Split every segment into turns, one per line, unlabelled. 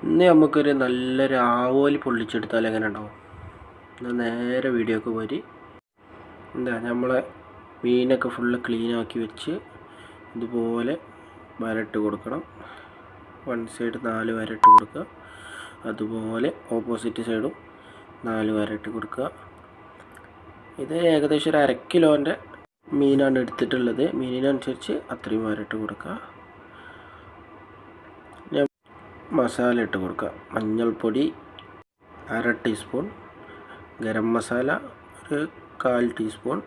ഇന്ന് നമുക്കൊരു നല്ലൊരു ആവോലി പൊള്ളിച്ചെടുത്താൽ എങ്ങനെ ഉണ്ടാവും? എന്നാൽ നേരെ വീഡിയോക്ക് പോരി. നമ്മളെ മീനൊക്കെ ഫുള്ള് ക്ലീനാക്കി വെച്ച് ഇതുപോലെ വരട്ട് കൊടുക്കണം. വൺ സൈഡ് 4 വരട്ട് കൊടുക്കുക. അതുപോലെ ഓപ്പോസിറ്റ് സൈഡും 4 വരട്ട് കൊടുക്കുക. ഇത് ഏകദേശം ഒരു 1/2 കിലോൻ്റെ മീനാണ് എടുത്തിട്ടുള്ളത്. മീനിനനുസരിച്ച് അത്രയും വരട്ട് കൊടുക്കുക. മസാല ഇട്ട് കൊടുക്കുക. മഞ്ഞൾപ്പൊടി 1/2 ടീസ്പൂൺ, ഗരം മസാല ഒരു 1/4 ടീസ്പൂൺ,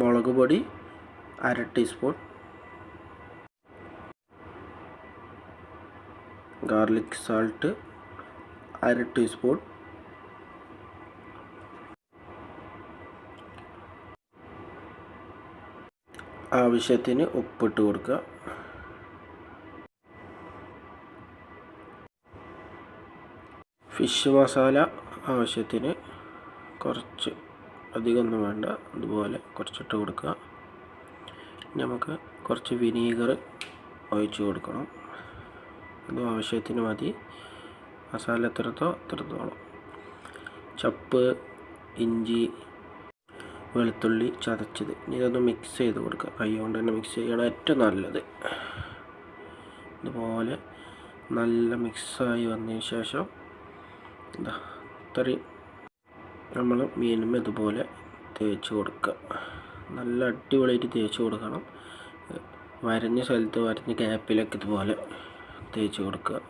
മുളക് പൊടി 1/2 ടീസ്പൂൺ, ഗാർലിക് സാൾട്ട് 1/2 ടീസ്പൂൺ, ആവശ്യത്തിന് ഉപ്പിട്ട് കൊടുക്കുക. ഫിഷ് മസാല ആവശ്യത്തിന് കുറച്ച്, അധികമൊന്നും വേണ്ട, അതുപോലെ കുറച്ചിട്ട് കൊടുക്കുക. നമുക്ക് കുറച്ച് വിനീഗർ ഒഴിച്ച് കൊടുക്കണം. ഇത് ആവശ്യത്തിന് മതി. മസാല എത്രത്തോളം. ചപ്പ്, ഇഞ്ചി, വെളുത്തുള്ളി ചതച്ചത്, ഇതൊന്ന് മിക്സ് ചെയ്ത് കൊടുക്കുക. കൈ കൊണ്ട് തന്നെ മിക്സ് ചെയ്യണം ഏറ്റവും നല്ലത്. ഇതുപോലെ നല്ല മിക്സായി വന്നതിന് ശേഷം ഇത്രയും നമ്മൾ മീനും ഇതുപോലെ തേച്ച് കൊടുക്കുക. നല്ല അടിപൊളിയായിട്ട് തേച്ച് കൊടുക്കണം. വരഞ്ഞ സ്ഥലത്ത് വരഞ്ഞ ഗ്യാപ്പിലൊക്കെ ഇതുപോലെ തേച്ച് കൊടുക്കുക.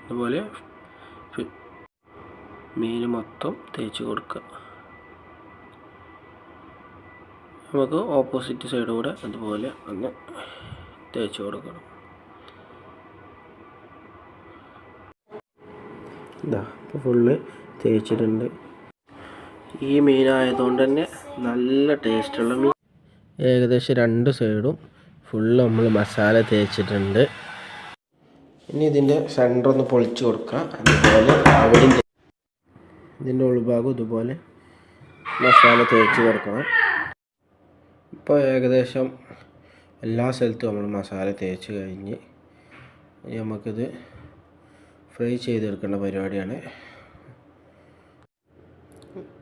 ഇതുപോലെ മീൻ മൊത്തം തേച്ച് കൊടുക്കുക. നമുക്ക് ഓപ്പോസിറ്റ് സൈഡ് കൂടെ അതുപോലെ ഒന്ന് തേച്ച് കൊടുക്കണം. ഇപ്പോൾ ഫുള്ള് തേച്ചിട്ടുണ്ട്. ഈ മീനായതുകൊണ്ട് തന്നെ നല്ല ടേസ്റ്റുള്ള മീൻ. ഏകദേശം 2 സൈഡും ഫുള്ള് നമ്മൾ മസാല തേച്ചിട്ടുണ്ട്. ഇനി ഇതിൻ്റെ സെൻറ്റർ ഒന്ന് പൊളിച്ച് കൊടുക്കുക. അതുപോലെ അവിടെ ഇതിൻ്റെ ഉൾഭാഗം ഇതുപോലെ മസാല തേച്ച് കൊടുക്കണം. ഇപ്പോൾ ഏകദേശം എല്ലാ സ്ഥലത്തും നമ്മൾ മസാല തേച്ച് കഴിഞ്ഞ് നമുക്കിത് ഫ്രൈ ചെയ്തെടുക്കേണ്ട പരിപാടിയാണ്.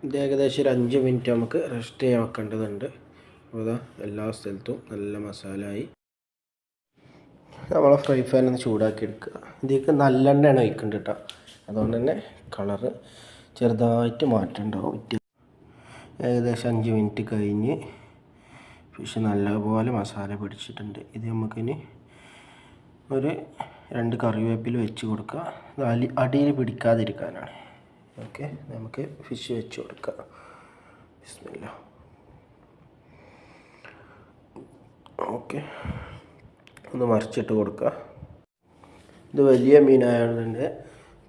ഇത് ഏകദേശം ഒരു 5 മിനിറ്റ് നമുക്ക് റെസ്റ്റ് ചെയ്യാൻ വെക്കേണ്ടതുണ്ട്. അപ്പോൾ എല്ലാ സ്ഥലത്തും നല്ല മസാല ആയി. നമ്മളെ ഫ്രൈ പാൻ ഒന്ന് ചൂടാക്കി എടുക്കുക. ഇതിലേക്ക് നല്ലെണ്ണയാണ് ഒഴിക്കേണ്ടത് കേട്ടോ. അതുകൊണ്ട് തന്നെ കളറ് ചെറുതായിട്ട് മാറ്റം ഉണ്ടാവും. ഏകദേശം 5 മിനിറ്റ് കഴിഞ്ഞ് ഫിഷ് നല്ലപോലെ മസാല പിടിച്ചിട്ടുണ്ട്. ഇത് നമുക്കിനി ഒരു 2 കറിവേപ്പില വെച്ച് കൊടുക്കുക. അടിയിൽ പിടിക്കാതിരിക്കാനാണ്. ഓക്കെ, നമുക്ക് ഫിഷ് വെച്ച് കൊടുക്കാം. ബിസ്മില്ലാ. ഓക്കെ, ഒന്ന് മറിച്ചിട്ട് കൊടുക്കുക. ഇത് വലിയ മീനായതുകൊണ്ട്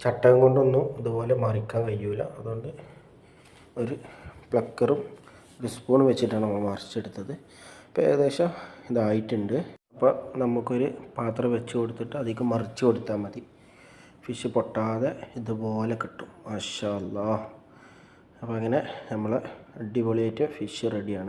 ചട്ടകം കൊണ്ടൊന്നും ഇതുപോലെ മറിക്കാൻ കഴിയൂല. അതുകൊണ്ട് ഒരു പ്ലക്കറും ഒരു സ്പൂൺ വെച്ചിട്ടാണ് നമ്മൾ മറിച്ചെടുത്തത്. ഇപ്പോൾ ഏകദേശം ഇതായിട്ടുണ്ട്. അപ്പോൾ നമുക്കൊരു പാത്രം വെച്ച് കൊടുത്തിട്ട് അധികം മറിച്ച് കൊടുത്താൽ മതി. ഫിഷ് പൊട്ടാതെ ഇതുപോലെ കിട്ടും. മാഷാ അല്ലാഹ്. അപ്പോൾ അങ്ങനെ നമ്മൾ അടിപൊളിയായിട്ട് ഫിഷ് റെഡിയാണ്.